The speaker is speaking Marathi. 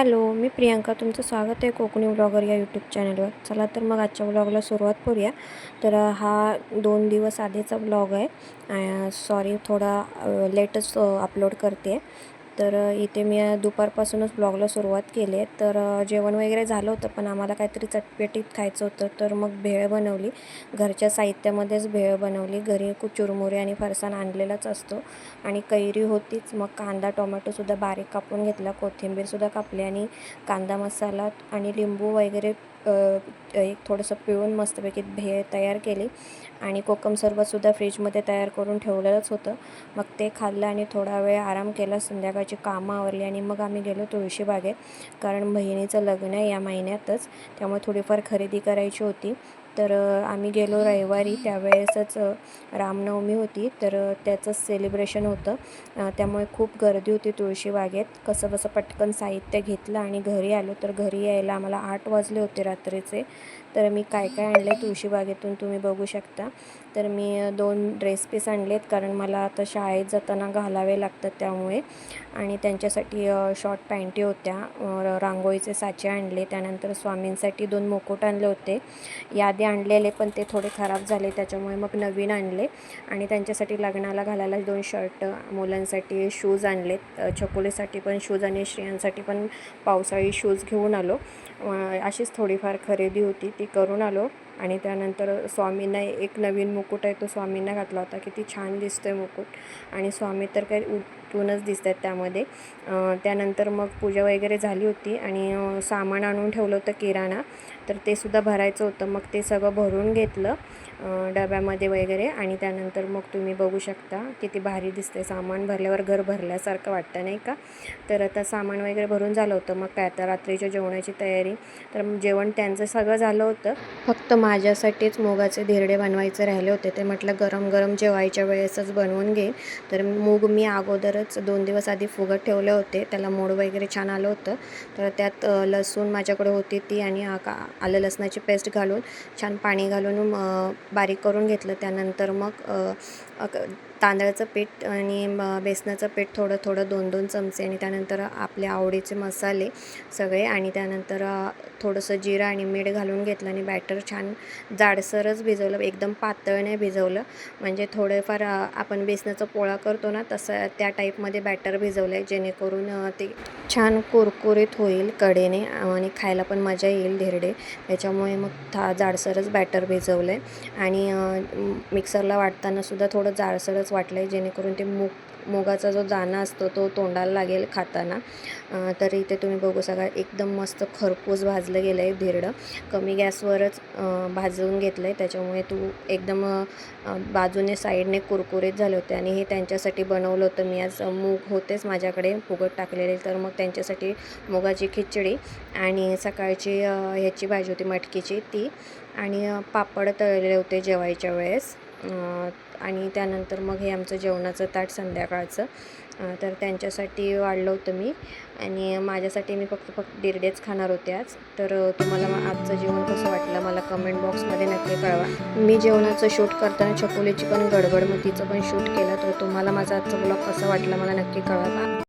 हॅलो, मी प्रियांका. तुमचं स्वागत आहे कोकणी व्लॉगर या यूट्यूब चॅनलवर. चला तर मग आजच्या व्लॉगला सुरुवात करूया. तर हा 2 दिवस आधीचा व्लॉग आहे. सॉरी, थोडा लेटच अपलोड करते आहे. तर इथे मी दुपारपासूनच ब्लॉगला सुरुवात केली आहे. तर जेवण वगैरे झालं होतं, पण आम्हाला काहीतरी चटपटीत खायचं होतं. तर मग भेळ बनवली. घरच्या साहित्यामध्येच भेळ बनवली. घरी चुरमुरे आणि फरसाण आणलेलाच असतो आणि कैरी होतीच. मग कांदा टोमॅटोसुद्धा बारीक कापून घेतला, कोथिंबीरसुद्धा कापली आणि कांदा मसाला आणि लिंबू वगैरे एक थोडंसं पिळून मस्तपैकी भेळ तयार केली आणि कोकम सरबतसुद्धा फ्रीजमध्ये तयार करून ठेवलेलंच होतं. मग ते खाल्लं आणि थोडा वेळ आराम केला. संध्याकाळची कामं आवरली आणि मग आम्ही गेलो तुळशीबागेत, कारण बहिणीचं लग्न आहे या महिन्यातच, त्यामुळे थोडीफार खरेदी करायची होती. तर आम्ही गेलो रविवारी. त्यावेळेसच रामनवमी होती, तर त्याचंच सेलिब्रेशन होतं. त्यामुळे खूप गर्दी होती तुळशीबागेत. कसंबसं पटकन साहित्य घेतलं आणि घरी आलो. तर घरी यायला आम्हाला 8 वाजले होते रात्रीचे. तर मी काय काय आणलं आहे तुळशीबागेतून तुम्ही बघू शकता. तर मी 2 ड्रेस पीस आणलेत, कारण मला आता शाळेत जाताना घालावे लागतात त्यामुळे. आणि त्यांच्यासाठी शॉर्ट पॅन्टी होत्या. रांगोळीचे साचे आणले. त्यानंतर स्वामींसाठी 2 मुकुट आणले होते. यादी आणलेले, पण ते थोडे खराब झाले, त्याच्यामुळे मग नवीन आणले. आणि त्यांच्यासाठी लग्नाला घालायला 2 शर्ट, मुलांसाठी शूज आणलेत. छकुलीसाठी पण शूज आणि श्रेयांसाठी पण पावसाळी शूज घेऊन आलो. अशीच थोडीफार खरेदी होती, ती करून आलो. आणि त्यानंतर स्वामींना एक नवीन मुकुट आहे, तो स्वामींना घातला होता. किती छान दिसतो आहे मुकुट, आणि स्वामी तर काही उठूनच दिसत आहेत त्यामध्ये. त्यानंतर मग पूजा वगैरे झाली होती आणि सामान आणून ठेवलं होतं किराणा, तर ते सुद्धा भरायचं होतं. मग ते सगळं भरून घेतलं डब्यामध्ये वगैरे. आणि त्यानंतर मग तुम्ही बघू शकता किती भारी दिसते. सामान भरल्यावर घर भरल्यासारखं वाटतं, नाही का? तर आता सामान वगैरे भरून झालं होतं. मग काय आता रात्रीच्या जेवणाची तयारी. तर जेवण त्यांचं सगळं झालं होतं, फक्त माझ्यासाठीच मुगाचे धिरडे बनवायचे राहिले होते. ते म्हटलं गरम गरम जेवायच्या वेळेसच बनवून घे. तर मूग मी अगोदरच 2 दिवस आधी फुगत ठेवले होते. त्याला मोड वगैरे छान आलं होतं. तर त्यात लसूण माझ्याकडे होती ती, आणि आलं लसणाची पेस्ट घालून छान पाणी घालून बारीक करून घेतलं. त्यानंतर मग तांदळाचं पीठ आणि बेसनाचं पीठ थोडं थोडं 2-2 चमचे, आणि त्यानंतर आपल्या आवडीचे मसाले सगळे, आणि त्यानंतर थोडंसं जिरं आणि मीठ घालून घेतलं आणि बॅटर छान जाडसरच भिजवलं. एकदम पातळ नाही भिजवलं, म्हणजे थोडेफार आपण बेसनाचा पोळा करतो ना, तसं त्या टाईपमध्ये बॅटर भिजवलं आहे, जेणेकरून ते छान कुरकुरीत होईल कडेने आणि खायला पण मजा येईल धिरडे. त्याच्यामुळे मग जाडसरच बॅटर भिजवलं आहे. आणि मिक्सरला वाटतानासुद्धा थोडं जाडसरच वाटलं आहे, जेणेकरून ते मुगाचा जो दाणा असतो तो तोंडाला लागेल खाताना. तर इथे तुम्ही बघू सगळं एकदम मस्त खरपूस भाजलं गेलं आहे धिरडं. कमी गॅसवरच भाजून घेतलं आहे, त्याच्यामुळे एकदम बाजूने साईडने कुरकुरीत झाले होते. आणि हे त्यांच्यासाठी बनवलं होतं मी आज. मूग होतेच माझ्याकडे फुगत टाकलेले, तर मग त्यांच्यासाठी मुगाची खिचडी आणि सकाळची ह्याची भाजी होती मटकीची ती, आणि पापड तळलेले होते जेवायच्या वेळेस. आणि त्यानंतर मग हे आमचं जेवणाचं ताट संध्याकाळचं. तर त्यांच्यासाठी वाढलं होतं मी, आणि माझ्यासाठी मी फक्त धिरडेच खाणार होते आज. तर तुम्हाला आजचं जेवण कसं वाटलं मला कमेंट बॉक्समध्ये नक्की कळवा. मी जेवणाचं शूट करताना छकुलीची पण गडबड, मग तिचं पण शूट केलं. तर तुम्हाला माझा आजचा ब्लॉग कसा वाटला मला नक्की कळवा.